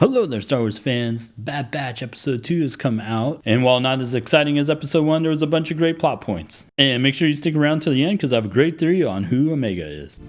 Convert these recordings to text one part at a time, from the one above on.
Hello there, Star Wars fans. Bad Batch Episode 2 has come out, and while not as exciting as Episode 1, there was a bunch of great plot points. And make sure you stick around till the end because I have a great theory on who Omega is.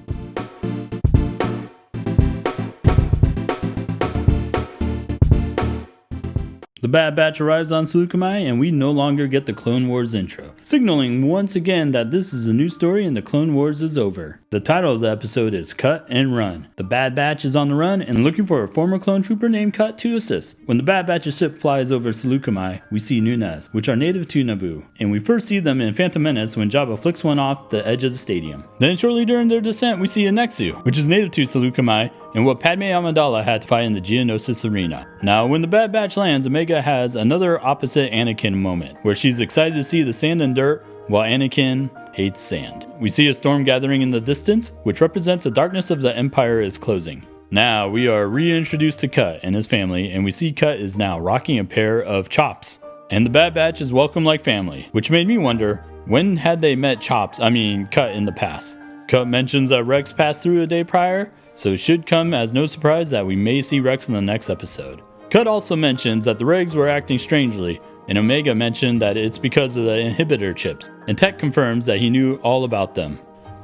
The Bad Batch arrives on Saleucami, and we no longer get the Clone Wars intro, signaling once again that this is a new story and the Clone Wars is over. The title of the episode is Cut and Run. The Bad Batch is on the run and looking for a former clone trooper named Cut to assist. When the Bad Batch's ship flies over Saleucami, we see Nunas, which are native to Naboo, and we first see them in Phantom Menace when Jabba flicks one off the edge of the stadium. Then shortly during their descent, we see a Nexu, which is native to Saleucami, and what Padme Amidala had to fight in the Geonosis arena. Now, when the Bad Batch lands, Omega has another opposite Anakin moment, where she's excited to see the sand and dirt, while Anakin hates sand. We see a storm gathering in the distance, which represents the darkness of the Empire is closing. Now, we are reintroduced to Cut and his family, and we see Cut is now rocking a pair of chops. And the Bad Batch is welcomed like family, which made me wonder, when had they met Cut in the past? Cut mentions that Rex passed through a day prior, so it should come as no surprise that we may see Rex in the next episode. Cut also mentions that the Regs were acting strangely, and Omega mentioned that it's because of the inhibitor chips, and Tech confirms that he knew all about them.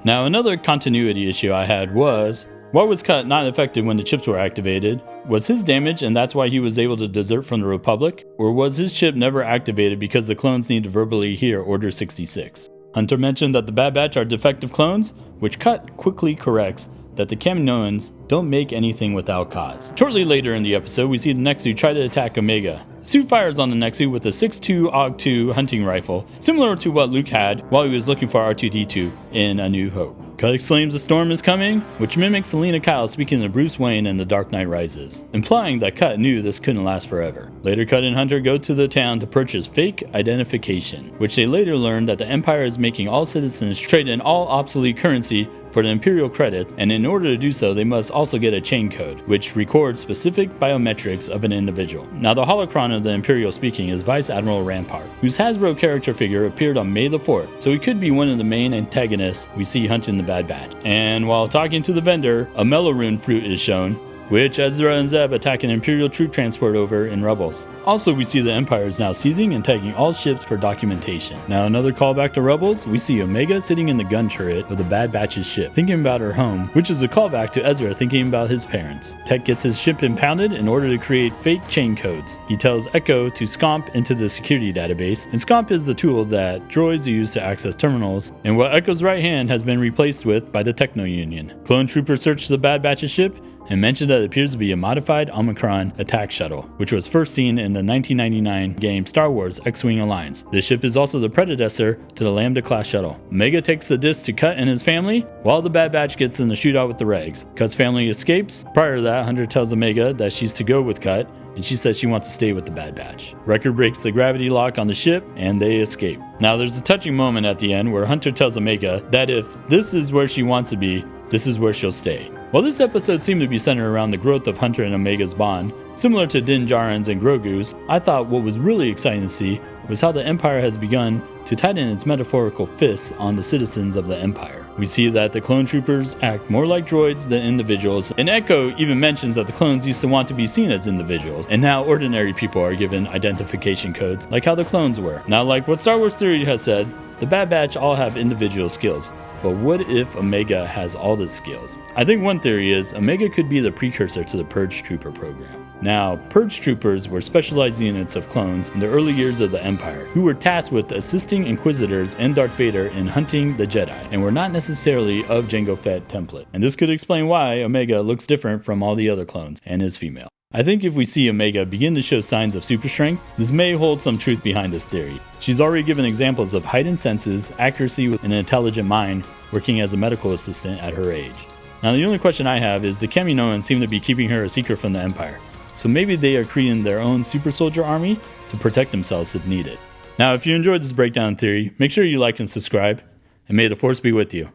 Now, another continuity issue I had was, why was Cut not affected when the chips were activated? Was his damaged and that's why he was able to desert from the Republic? Or was his chip never activated because the clones need to verbally hear Order 66? Hunter mentioned that the Bad Batch are defective clones, which Cut quickly corrects that the Kaminoans don't make anything without cause. Shortly later in the episode, we see the Nexu try to attack Omega. Suit fires on the Nexu with a 6.2 AUG-2 hunting rifle, similar to what Luke had while he was looking for R2-D2 in A New Hope. Cut exclaims a storm is coming, which mimics Selena Kyle speaking to Bruce Wayne in The Dark Knight Rises, implying that Cut knew this couldn't last forever. Later, Cut and Hunter go to the town to purchase fake identification, which they later learn that the Empire is making all citizens trade in all obsolete currency for the Imperial credits, and in order to do so, they must also get a chain code, which records specific biometrics of an individual. Now, the holocron of the Imperial speaking is Vice Admiral Rampart, whose Hasbro character figure appeared on May the 4th, so he could be one of the main antagonists we see hunting the Bad Batch. And while talking to the vendor, a Melorune fruit is shown, which Ezra and Zeb attack an Imperial troop transport over in Rebels. Also, we see the Empire is now seizing and tagging all ships for documentation. Now, another callback to Rebels, we see Omega sitting in the gun turret of the Bad Batch's ship, thinking about her home, which is a callback to Ezra thinking about his parents. Tech gets his ship impounded in order to create fake chain codes. He tells Echo to scomp into the security database, and scomp is the tool that droids use to access terminals, and what Echo's right hand has been replaced with by the Techno Union. Clone Trooper searches the Bad Batch's ship, and mentioned that it appears to be a modified Omicron attack shuttle, which was first seen in the 1999 game Star Wars X-Wing Alliance. This ship is also the predecessor to the Lambda-class shuttle. Omega takes the disc to Cut and his family, while the Bad Batch gets in the shootout with the Regs. Cut's family escapes. Prior to that, Hunter tells Omega that she's to go with Cut, and she says she wants to stay with the Bad Batch. Wrecker breaks the gravity lock on the ship, and they escape. Now, there's a touching moment at the end where Hunter tells Omega that if this is where she wants to be, this is where she'll stay. While this episode seemed to be centered around the growth of Hunter and Omega's bond, similar to Din Djarin's and Grogu's, I thought what was really exciting to see was how the Empire has begun to tighten its metaphorical fists on the citizens of the Empire. We see that the clone troopers act more like droids than individuals, and Echo even mentions that the clones used to want to be seen as individuals, and now ordinary people are given identification codes, like how the clones were. Now, like what Star Wars Theory has said, the Bad Batch all have individual skills. But what if Omega has all the skills? I think one theory is Omega could be the precursor to the Purge Trooper program. Now, Purge Troopers were specialized units of clones in the early years of the Empire, who were tasked with assisting Inquisitors and Darth Vader in hunting the Jedi, and were not necessarily of Jango Fett template. And this could explain why Omega looks different from all the other clones, and is female. I think if we see Omega begin to show signs of super strength, this may hold some truth behind this theory. She's already given examples of heightened senses, accuracy with an intelligent mind, working as a medical assistant at her age. Now, the only question I have is the Kaminoans seem to be keeping her a secret from the Empire, so maybe they are creating their own super soldier army to protect themselves if needed. Now, if you enjoyed this breakdown theory, make sure you like and subscribe, and may the Force be with you.